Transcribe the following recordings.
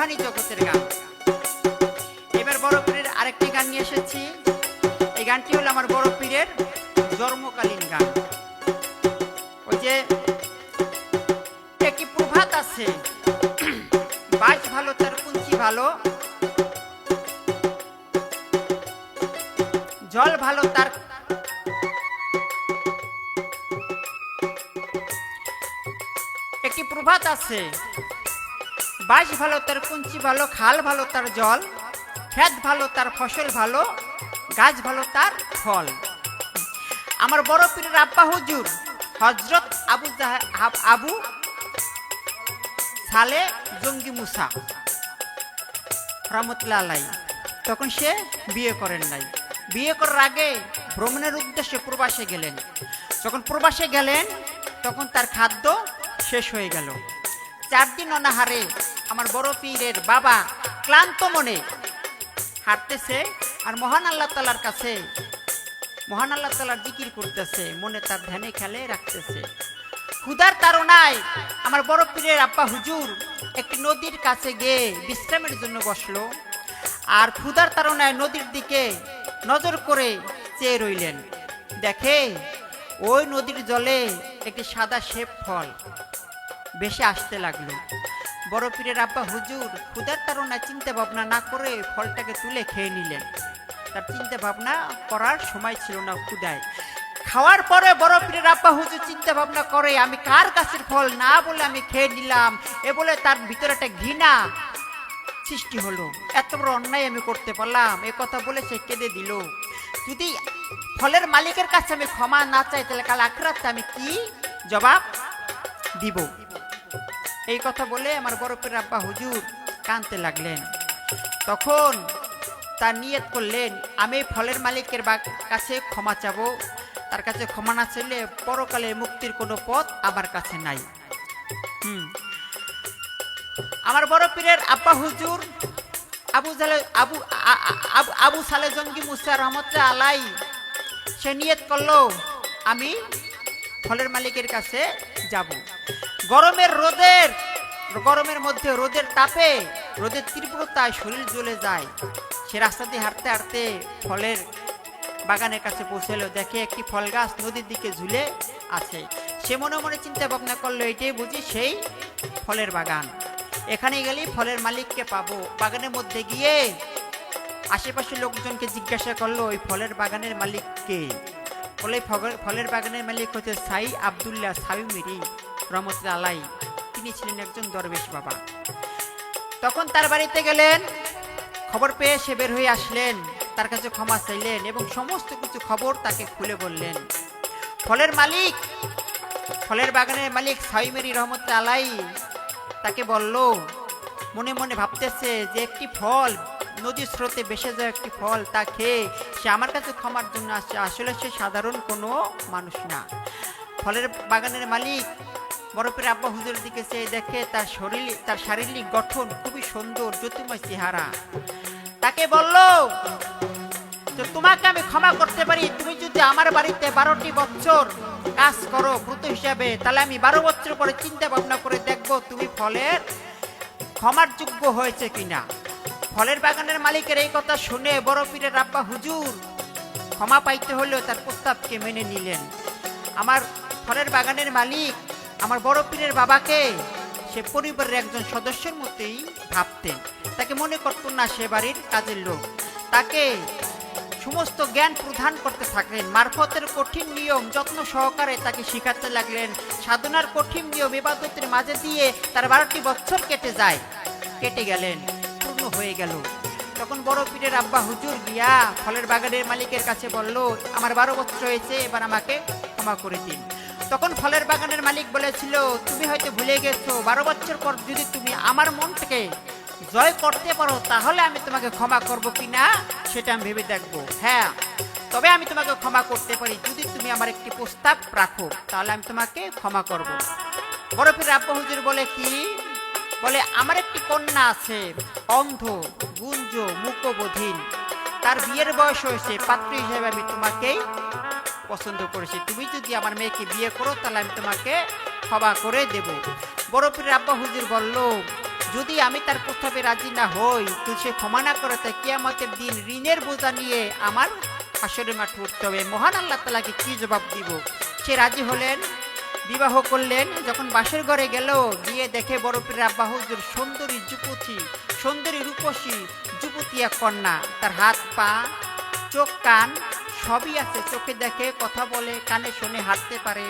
Rouhani জগতের গান। এবার বড় পীরের আরেকটি গান নিয়ে এসেছি। এই গানটি হলো আমার বড় পীরের জন্মকালীন গান। ওই যে একটি প্রভাত আছে, বাস ভালো তার কুঞ্চি ভালো, জল ভালো তার একটি প্রভাত আছে, বাস ভালো তার কুঞ্চি ভালো, খাল ভালো তার জল, ক্ষেত ভালো তার ফসল ভালো, গাছ ভালো তার ফল। আমার বড় পীরের আব্বা হুজুর হযরত আবু সালে জঙ্গি মুসা রহমতুল্লাহ আলাইহি, তখন সে বিয়ে করেন নাই। বিয়ে করার আগে ভ্রমণের উদ্দেশ্যে প্রবাসে গেলেন। যখন প্রবাসে গেলেন তখন তার খাদ্য শেষ হয়ে গেল। 4 দিন অনাহারে আমার বড় পীরের বাবা ক্লান্ত মনে হাঁটতেছে আর মহান আল্লাহ তাআলার কাছে, মহান আল্লাহ তাআলার জিকির করতেছে, মনে তার ধ্যানে খেলে রাখতেছে। ক্ষুধার তাড়নায় আমার বড় পীরের আব্বা হুজুর একটি নদীর কাছে গিয়ে বিশ্রামের জন্য বসলো। আর ক্ষুধার তাড়নায় নদীর দিকে নজর করে চেয়ে রইলেন। দেখে ওই নদীর জলে একটি সাদা শেপ ফল ভেসে আসতে লাগলো। বড় পীরের আব্বা হুজুর ক্ষুধার তাড়নায় চিন্তা ভাবনা না করে ফলটাকে তুলে খেয়ে নিলেন। তার চিন্তা ভাবনা করার সময় ছিল না ক্ষুধায়। খাওয়ার পরে বড় পীরের আব্বা হুজুর চিন্তা ভাবনা করে, আমি কার গাছের ফল না বলে আমি খেয়ে নিলাম, এ বলে তার ভিতরে একটা ঘৃণা সৃষ্টি হলো। এত বড় অন্যায় আমি করতে পারলাম, এ কথা বলে সে কেঁদে দিল। যদি ফলের মালিকের কাছে আমি ক্ষমা না চাই তাহলে কাল আখিরাতে আমি কি জবাব দিব? এই কথা বলে আমার বড় পীরের আব্বা হুজুর কাঁদতে লাগলেন। তখন তার নিয়ত করলেন, আমি ফলের মালিকের কাছে ক্ষমা চাবো, তার কাছে ক্ষমা না চাইলে পরকালে মুক্তির কোনো পথ আমার কাছে নাই। আমার বড় পীরের আব্বা হুজুর আবু সালে জঙ্গি মুসা রহমতুল্লাহ আলাইহি সে নিয়ত করলো, আমি ফলের মালিকের কাছে যাব। গরমের মধ্যে রোদের তাপে, রোদের তীব্রতায় শরীর জ্বলে যায়। সে রাস্তা দিয়ে হাঁটতে হাঁটতে ফলের বাগানের কাছে পৌঁছালো। দেখে একটি ফল গাছ নদীর দিকে ঝুলে আছে। সে মনে মনে চিন্তা ভাবনা করলো, এটাই বুঝি সেই ফলের বাগান, এখানে গেলেই ফলের মালিককে পাবো। বাগানের মধ্যে গিয়ে আশেপাশের লোকজনকে জিজ্ঞাসা করলো, ওই ফলের বাগানের মালিক কে? বলে ফলের বাগানের মালিক হচ্ছে সাই আব্দুল্লাহ সাবিমিরি রহমতুল্লাহ আলাইহি, তিনি ছিলেন একজন দরবেশ বাবা। তখন তার বাড়িতে গেলেন, খবর পেয়ে সে বের হয়ে আসলেন, তার কাছে ক্ষমা চাইলেন এবং সমস্ত কিছু খবর তাকে খুলে বললেন। ফলের বাগানের মালিক সাবিমিরি রহমতুল্লাহ আলাইহি তাকে বলল, মনে মনে ভাবতেছে যে একটি ফল, নদীর স্রোতে ভেসে যায় একটি ফল, তা খেয়ে সে আমার কাছে ক্ষমার জন্য আসছে। আসলে সে সাধারণ কোনো মানুষ না। ফলের বাগানের মালিক বড় পীরের আব্বা হুজুরের দিকে চেয়ে দেখে তার শারীরিক গঠন খুবই সুন্দর, জ্যোতির্ময় চেহারা। তাকে বলল, তো তোমাকে আমি ক্ষমা করতে পারি, তুমি যদি আমার বাড়িতে 12টি বছর কাজ করো ব্রত হিসাবে, তাহলে আমি 12 বছর পরে চিন্তা ভাবনা করে দেখবো তুমি ফলের ক্ষমার যোগ্য হয়েছে কিনা। ফলের বাগানের মালিকের এই কথা শুনে বড় পীরের আব্বা হুজুর ক্ষমা পাইতে হলেও তার প্রস্তাবকে মেনে নিলেন। আমার ফলের বাগানের মালিক আমার বড় পীরের বাবাকে সে পরিবারের একজন সদস্যের মতোই ভাবতেন। তাকে মনে করতেন না সে বাড়ির কাজের লোক। তাকে সমস্ত জ্ঞান প্রদান করতে থাকলেন। মারফতের কঠিন নিয়ম যত্ন সহকারে তাকে শিখাতে লাগলেন। সাধনার কঠিন নিয়ম ইবাদতের মাঝে দিয়ে তার 12টি বছর কেটে গেলেন, পূর্ণ হয়ে গেল। তখন বড় পীরের আব্বা হুজুর গিয়া ফলের বাগানের মালিকের কাছে বলল, আমার 12 বছর হয়েছে, এবার আমাকে ক্ষমা করে দিন। তখন ফলের বাগানের মালিক বলেছিল, তুমি হয়তো ভুলে গেছো, 12 বছর পর যদি তুমি আমার মন থেকে জয় করতে পারো তাহলে আমি তোমাকে ক্ষমা করব কিনা সেটা আমি ভেবে দেখবো। হ্যাঁ, তবে আমি তোমাকে ক্ষমা করতে পারি যদি তুমি আমার একটি প্রস্তাব রাখো, তাহলে আমি তোমাকে ক্ষমা করব। বড় পীরের আব্বা হুজুর বলে, কি? বলে, আমার একটি কন্যা আছে, অন্ধ, গুঞ্জ, মুকবধিন, তার বিয়ের বয়স হয়েছে, পাত্র হিসেবে আমি তোমাকেই পছন্দ করেছি। তুমি যদি আমার মেয়েকে বিয়ে করো তাহলে আমি তোমাকে ক্ষমা করে দেব। বড় পীরের আব্বা হুজুর বলল, যদি আমি তার প্রস্তাবে রাজি না হই, তো সে ক্ষমা না করে, তাই কিয়ামতের দিন ঋণের বোঝা নিয়ে আমার হাসরের মাঠে উঠতে হবে। মহান আল্লাহ তাআলাকে কি জবাব দিব? সে রাজি হলেন, বিবাহ করলেন। যখন বাসর ঘরে গেল, গিয়ে দেখে বড় পীরের আব্বা হুজুর সুন্দরী যুবতী, সুন্দরী রূপসী যুবতী এক কন্যা। তার হাত পা চোখ কান সবই আছে, চোখে দেখে, কথা বলে, কানে শোনে, হাঁটতে পারে।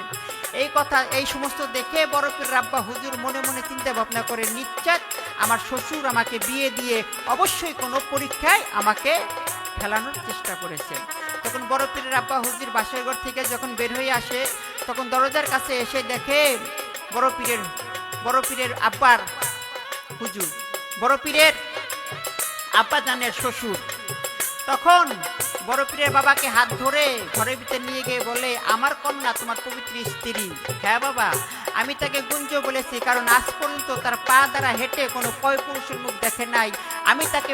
এই সমস্ত দেখে বড় পীরের আব্বা হুজুর মনে মনে চিন্তা ভাবনা করে, নিশ্চয় আমার শ্বশুর আমাকে বিয়ে দিয়ে অবশ্যই কোনো পরীক্ষায় আমাকে ফেলানোর চেষ্টা করেছে। তখন বড় পীরের আব্বা হুজুর বাসার ঘর থেকে যখন বের হয়ে আসে, তখন দরজার কাছে এসে দেখে বড় পীরের আব্বার হুজুর, বড় পীরের আব্বা জানের শ্বশুর। তখন বড় পীরের বাবাকে হাত ধরে ঘরের ভিতরে নিয়ে গিয়ে বলে, আমার কন্যা তোমার পবিত্র স্ত্রী। হ্যাঁ বাবা, আমি তাকে গুঞ্জ বলেছি, কারণ আজ পর্যন্ত তার পা দ্বারা হেঁটে কোনো পয় পুরুষের মুখ দেখে নাই। আমি তাকে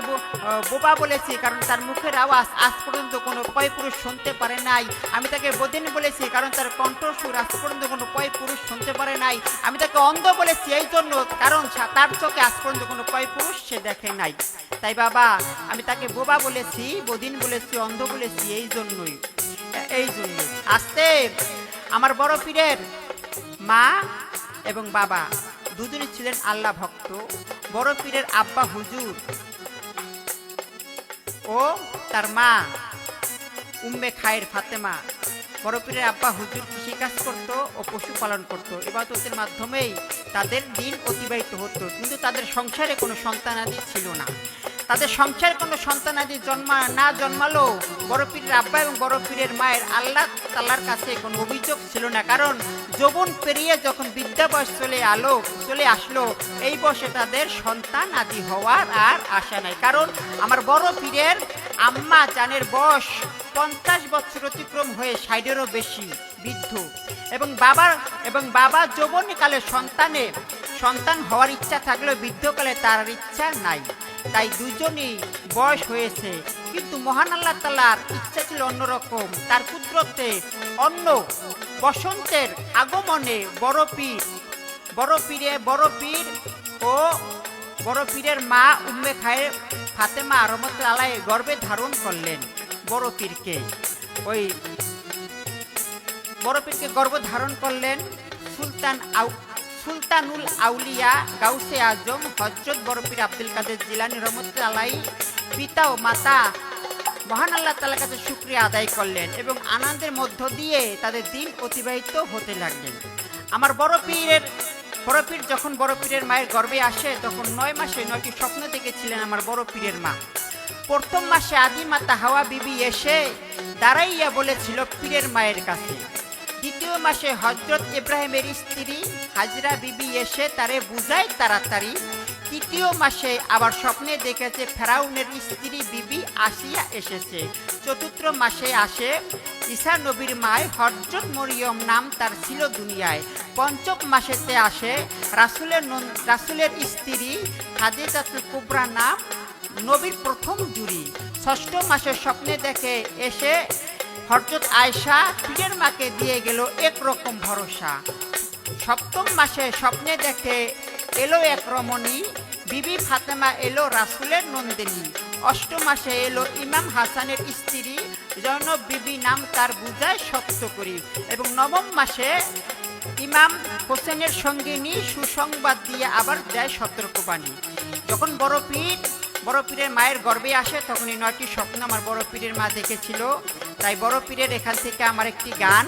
বোবা বলেছি, কারণ তার মুখের আওয়াজ আজ পর্যন্ত কোনো পয় পুরুষ শুনতে পারে নাই। আমি তাকে বদিন বলেছি, কারণ তার কণ্ঠস্বর আজ পর্যন্ত কোনো পয় পুরুষ শুনতে পারে নাই। আমি তাকে অন্ধ বলেছি এই জন্য, কারণ তার চোখে আজ পর্যন্ত কোনো পয় পুরুষ সে দেখে নাই। তাই বাবা, আমি তাকে বোবা বলেছি, বদিন বলেছি, অন্ধ বলেছি এই জন্যই। আস্তে আমার বড় পীরের মা এবং বাবা দুজনই ছিলেন আল্লাহ ভক্ত। বড় পীরের আব্বা হুজুর ও তার মা উম্মে খায়ের ফাতেমা, বড় পীরের আব্বা হুজুর কৃষিকাজ করত ও পশুপালন করত। ইবাদতের মাধ্যমেই তাদের দিন অতিবাহিত হতো, কিন্তু তাদের সংসারে কোনো সন্তানাদি ছিল না। তাদের সংসারে কোনো সন্তানাদি জন্মালো বড় পীরের আব্বা এবং বড় পীরের মায়ের আল্লাহ তাআলার কাছে কোনো অভিযোগ ছিল না, কারণ যৌবন পেরিয়ে যখন বিদ্যা বয়স চলে আসলো, এই বয়সে তাদের সন্তান আদি হওয়ার আর আশা নাই। কারণ আমার বড় পীরের আম্মা জানের বয়স 50 বছর অতিক্রম হয়ে 60-এরও বেশি বৃদ্ধ, এবং বাবা যৌবনকালে সন্তান হওয়ার ইচ্ছা থাকলেও বৃদ্ধকালে তার ইচ্ছা নাই। তাই দুজনই বয়স হয়েছে, কিন্তু মহান আল্লাহ তাআলার ইচ্ছা ছিল অন্যরকম। তার কুদরতে অন্য বসন্তের আগমনে বড় পীর ও বড় পীরের মা উম্মে খায়ের ফাতেমা রহমাতুল্লাহ আলাইহি গর্ভে ধারণ করলেন বড় পীরকে। গর্ভ ধারণ করলেন সুলতানুল আউলিয়া গাউসে আজম হযরত বড় পীর আব্দুল কাদের জিলানী রহমাতুল্লাহ আলাইহি পিতা ও মাতা মহান আল্লাহ তাআলার কাছে শুকরিয়া আদায় করলেন এবং আনন্দের মধ্য দিয়ে তাদের দিন অতিবাহিত হতে লাগলেন। আমার বড় পীর যখন বড় পীরের মায়ের গর্ভে আসে, তখন 9 মাসে 9টি স্বপ্ন দেখেছিলেন আমার বড় পীরের মা। প্রথম মাসে আদি মাতা হাওয়া বিবি এসে দাঁড়াইয়া বলেছিল পীরের মায়ের কাছে। দ্বিতীয় মাসে হযরত ইব্রাহিমের স্ত্রী হাজরা বিবি এসে তারে বুঝায় তাড়াতাড়ি। তৃতীয় মাসে আবার স্বপ্নে দেখেছে ফেরাউনের স্ত্রী বিবি আসিয়া এসেছে। চতুর্থ মাসে আসে ঈসা নবীর মায় হযরত মরিয়ম নাম তার ছিল দুনিয়ায়। পঞ্চম মাসেতে আসে রাসূলের স্ত্রী খাদিজাতুল কুবরা নাম নবীর প্রথম জুরি। ষষ্ঠ মাসে স্বপ্নে দেখে এসে হযরত আয়েশা পীরের মাকে দিয়ে গেল একরকম ভরসা। সপ্তম মাসে স্বপ্নে দেখে এলো এক রমণী, বিবি ফাতেমা এলো রাসূলের নন্দিনী। অষ্টম মাসে এলো ইমাম হাসানের স্ত্রী জয়নব বিবি নাম তার বুঝায় সত্য করি, এবং নবম মাসে ইমাম হোসেনের সঙ্গিনী সুসংবাদ দিয়ে আবার দেয় সতর্কবাণী। যখন বড় পীরের মায়ের গর্ভে আসে, তখন এই 9টি স্বপ্ন আমার বড় পীরের মা দেখেছিল। তাই বড় পীরের এখান থেকে আমার একটি গান